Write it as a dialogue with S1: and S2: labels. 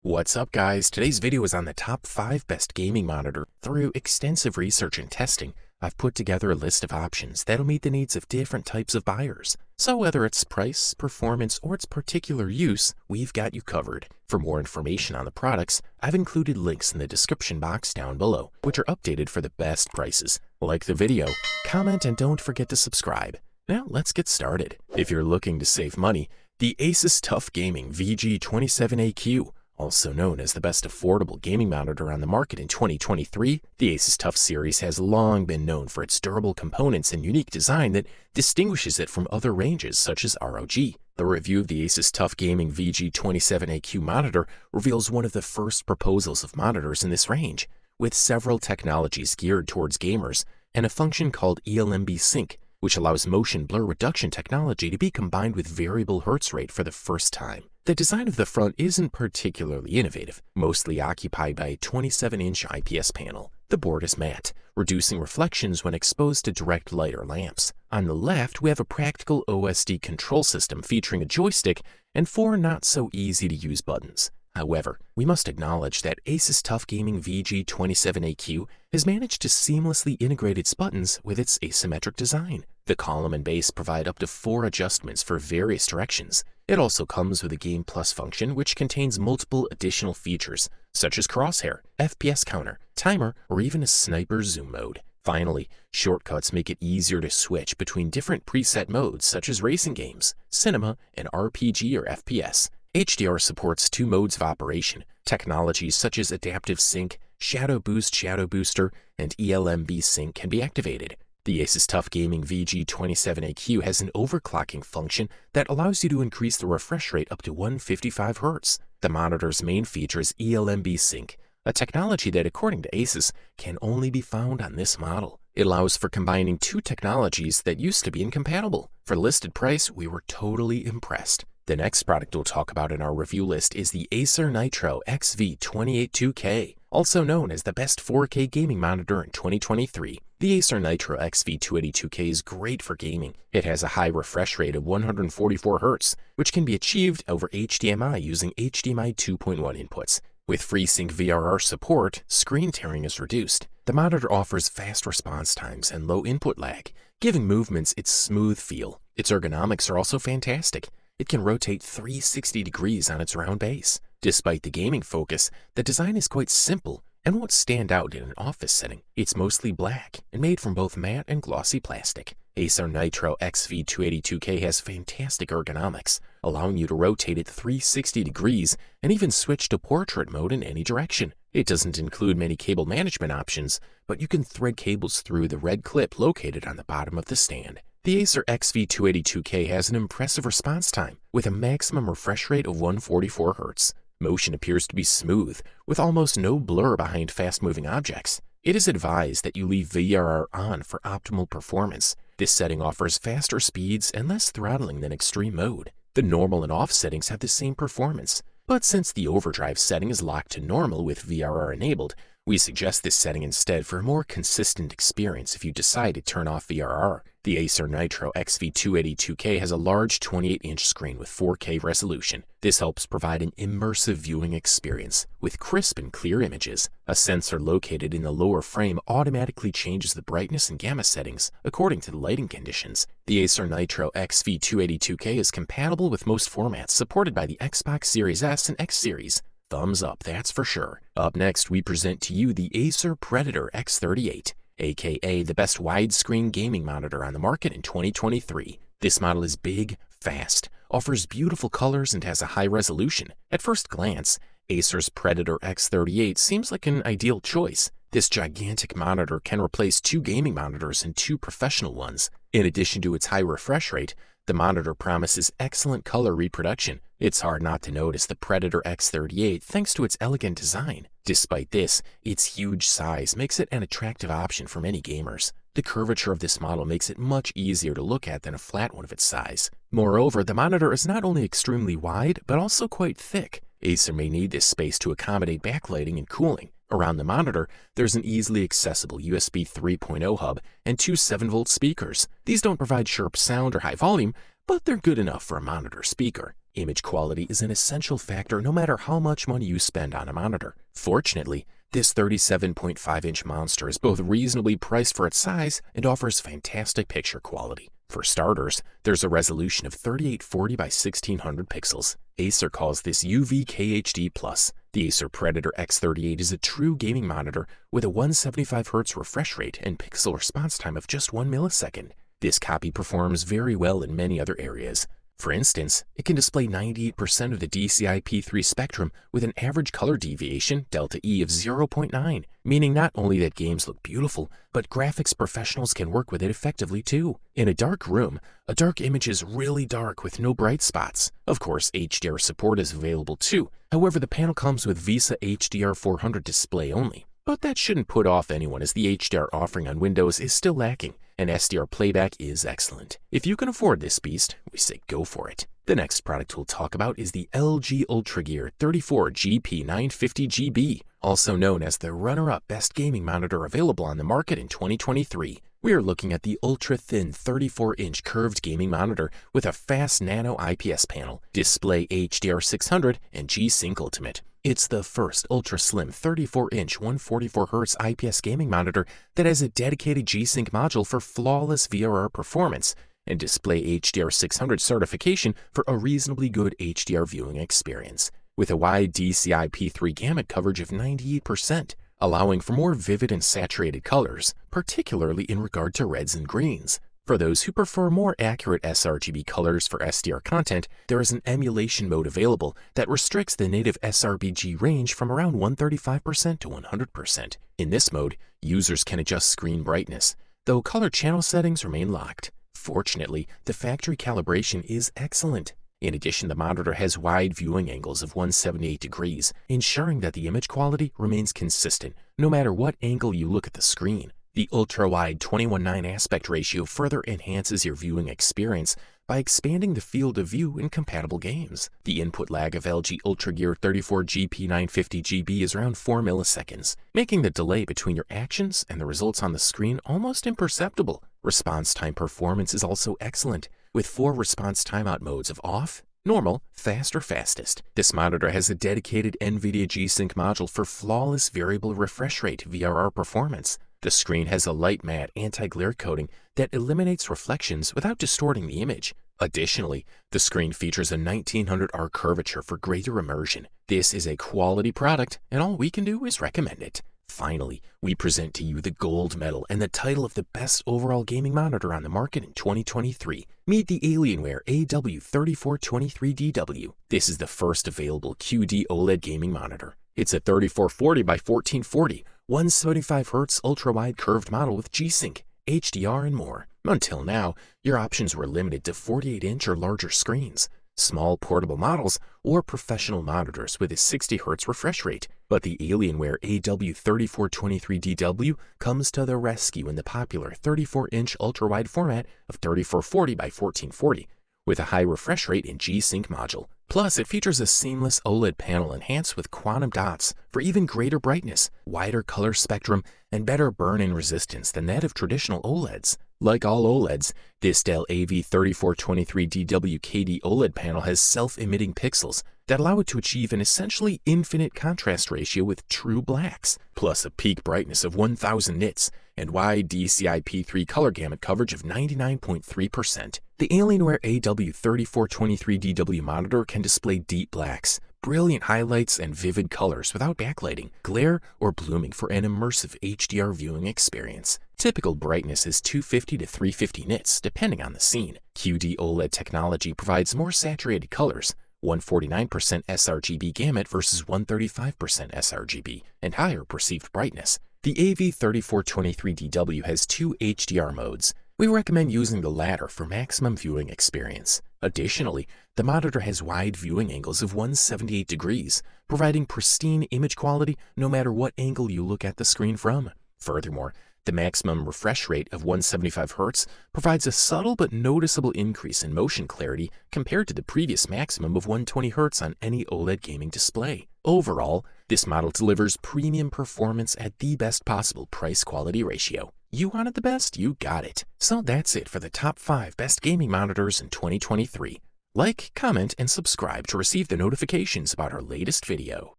S1: What's up guys, today's video is on the top 5 best gaming monitor. Through extensive research and testing, I've put together a list of options that'll meet the needs of different types of buyers. So whether it's price, performance, or its particular use, we've got you covered. For more information on the products, I've included links in the description box down below, which are updated for the best prices. Like the video, comment, and don't forget to subscribe. Now let's get started. If you're looking to save money, the Asus TUF Gaming VG27AQ, also known as the best affordable gaming monitor on the market in 2023, the Asus TUF series has long been known for its durable components and unique design that distinguishes it from other ranges such as ROG. The review of the Asus TUF Gaming VG27AQ monitor reveals one of the first proposals of monitors in this range, with several technologies geared towards gamers and a function called ELMB Sync, which allows motion blur reduction technology to be combined with variable hertz rate for the first time. The design of the front isn't particularly innovative, mostly occupied by a 27-inch IPS panel. The board is matte, reducing reflections when exposed to direct light or lamps. On the left, we have a practical OSD control system featuring a joystick and 4 not-so-easy-to-use buttons. However, we must acknowledge that Asus TUF Gaming VG27AQ has managed to seamlessly integrate its buttons with its asymmetric design. The column and base provide up to 4 adjustments for various directions. It also comes with a Game Plus function, which contains multiple additional features, such as crosshair, FPS counter, timer, or even a sniper zoom mode. Finally, shortcuts make it easier to switch between different preset modes such as racing games, cinema, and RPG or FPS. HDR supports 2 modes of operation. Technologies such as Adaptive Sync, Shadow Boost, Shadow Booster, and ELMB Sync can be activated. The Asus TUF Gaming VG27AQ has an overclocking function that allows you to increase the refresh rate up to 155 Hz. The monitor's main feature is ELMB Sync, a technology that, according to Asus, can only be found on this model. It allows for combining 2 technologies that used to be incompatible. For listed price, we were totally impressed. The next product we'll talk about in our review list is the Acer Nitro XV282K, also known as the best 4K gaming monitor in 2023. The Acer Nitro XV282K is great for gaming. It has a high refresh rate of 144 Hz, which can be achieved over HDMI using HDMI 2.1 inputs. With FreeSync VRR support, screen tearing is reduced. The monitor offers fast response times and low input lag, giving movements its smooth feel. Its ergonomics are also fantastic. It can rotate 360 degrees on its round base. Despite the gaming focus, the design is quite simple and won't stand out in an office setting. It's mostly black and made from both matte and glossy plastic. Acer Nitro XV282K has fantastic ergonomics, allowing you to rotate it 360 degrees and even switch to portrait mode in any direction. It doesn't include many cable management options, but you can thread cables through the red clip located on the bottom of the stand. The Acer XV282K has an impressive response time, with a maximum refresh rate of 144 Hz. Motion appears to be smooth, with almost no blur behind fast-moving objects. It is advised that you leave VRR on for optimal performance. This setting offers faster speeds and less throttling than extreme mode. The normal and off settings have the same performance, but since the overdrive setting is locked to normal with VRR enabled, we suggest this setting instead for a more consistent experience if you decide to turn off VRR. The Acer Nitro XV282K has a large 28-inch screen with 4K resolution. This helps provide an immersive viewing experience with crisp and clear images. A sensor located in the lower frame automatically changes the brightness and gamma settings according to the lighting conditions. The Acer Nitro XV282K is compatible with most formats supported by the Xbox Series S and X series. Thumbs up, that's for sure. Up next, we present to you the Acer Predator X38, aka the best widescreen gaming monitor on the market in 2023. This model is big, fast, offers beautiful colors, and has a high resolution. At first glance, Acer's Predator X38 seems like an ideal choice. This gigantic monitor can replace 2 gaming monitors and 2 professional ones. In addition to its high refresh rate, the monitor promises excellent color reproduction. It's hard not to notice the Predator X38 thanks to its elegant design. Despite this, its huge size makes it an attractive option for many gamers. The curvature of this model makes it much easier to look at than a flat one of its size. Moreover, the monitor is not only extremely wide, but also quite thick. Acer may need this space to accommodate backlighting and cooling. Around the monitor, there's an easily accessible USB 3.0 hub and 2 7-volt speakers. These don't provide sharp sound or high volume, but they're good enough for a monitor speaker. Image quality is an essential factor no matter how much money you spend on a monitor. Fortunately, this 37.5-inch monster is both reasonably priced for its size and offers fantastic picture quality. For starters, there's a resolution of 3840 by 1600 pixels. Acer calls this UV-KHD+. The Acer Predator X38 is a true gaming monitor with a 175Hz refresh rate and pixel response time of just 1 millisecond. This copy performs very well in many other areas. For instance, it can display 98% of the DCI-P3 spectrum with an average color deviation, delta E, of 0.9, meaning not only that games look beautiful, but graphics professionals can work with it effectively too. In a dark room, a dark image is really dark with no bright spots. Of course, HDR support is available too. However, the panel comes with VESA HDR 400 display only. But that shouldn't put off anyone, as the HDR offering on Windows is still lacking, and SDR playback is excellent. If you can afford this beast, we say go for it. The next product we'll talk about is the LG UltraGear 34GP950GB, also known as the runner-up best gaming monitor available on the market in 2023. We are looking at the ultra-thin 34-inch curved gaming monitor with a fast nano IPS panel, display HDR 600, and G-Sync Ultimate. It's the first ultra-slim 34-inch 144Hz IPS gaming monitor that has a dedicated G-Sync module for flawless VRR performance and display HDR 600 certification for a reasonably good HDR viewing experience, with a wide DCI-P3 gamut coverage of 98%, allowing for more vivid and saturated colors, particularly in regard to reds and greens. For those who prefer more accurate sRGB colors for SDR content, there is an emulation mode available that restricts the native sRGB range from around 135% to 100%. In this mode, users can adjust screen brightness, though color channel settings remain locked. Fortunately, the factory calibration is excellent. In addition, the monitor has wide viewing angles of 178 degrees, ensuring that the image quality remains consistent no matter what angle you look at the screen. The ultra-wide 21:9 aspect ratio further enhances your viewing experience by expanding the field of view in compatible games. The input lag of LG UltraGear 34GP950GB is around 4 milliseconds, making the delay between your actions and the results on the screen almost imperceptible. Response time performance is also excellent, with 4 response timeout modes of off, normal, fast, or fastest. This monitor has a dedicated NVIDIA G-Sync module for flawless variable refresh rate VRR performance. The screen has a light matte anti-glare coating that eliminates reflections without distorting the image. Additionally, the screen features a 1900R curvature for greater immersion. This is a quality product, and all we can do is recommend it. Finally, we present to you the gold medal and the title of the best overall gaming monitor on the market in 2023. Meet the Alienware AW3423DW. This is the first available QD OLED gaming monitor. It's a 3440 by 1440, 175Hz ultra-wide curved model with G-Sync, HDR, and more. Until now, your options were limited to 48-inch or larger screens, small portable models, or professional monitors with a 60Hz refresh rate. But the Alienware AW3423DW comes to the rescue in the popular 34-inch ultra-wide format of 3440 by 1440, with a high refresh rate and G-Sync module. Plus, it features a seamless OLED panel enhanced with quantum dots for even greater brightness, wider color spectrum, and better burn-in resistance than that of traditional OLEDs. Like all OLEDs, this Dell AV3423DW KD OLED panel has self-emitting pixels that allow it to achieve an essentially infinite contrast ratio with true blacks, plus a peak brightness of 1000 nits and wide DCI-P3 color gamut coverage of 99.3%. The Alienware AW3423DW monitor can display deep blacks, brilliant highlights, and vivid colors without backlighting, glare, or blooming for an immersive HDR viewing experience. Typical brightness is 250 to 350 nits, depending on the scene. QD OLED technology provides more saturated colors, 149% sRGB gamut versus 135% sRGB, and higher perceived brightness. The AV3423DW has 2 HDR modes. We recommend using the latter for maximum viewing experience. Additionally, the monitor has wide viewing angles of 178 degrees, providing pristine image quality no matter what angle you look at the screen from. Furthermore, the maximum refresh rate of 175Hz provides a subtle but noticeable increase in motion clarity compared to the previous maximum of 120Hz on any OLED gaming display. Overall, this model delivers premium performance at the best possible price-quality ratio. You wanted the best, you got it. So that's it for the top 5 best gaming monitors in 2023. Like, comment, and subscribe to receive the notifications about our latest video.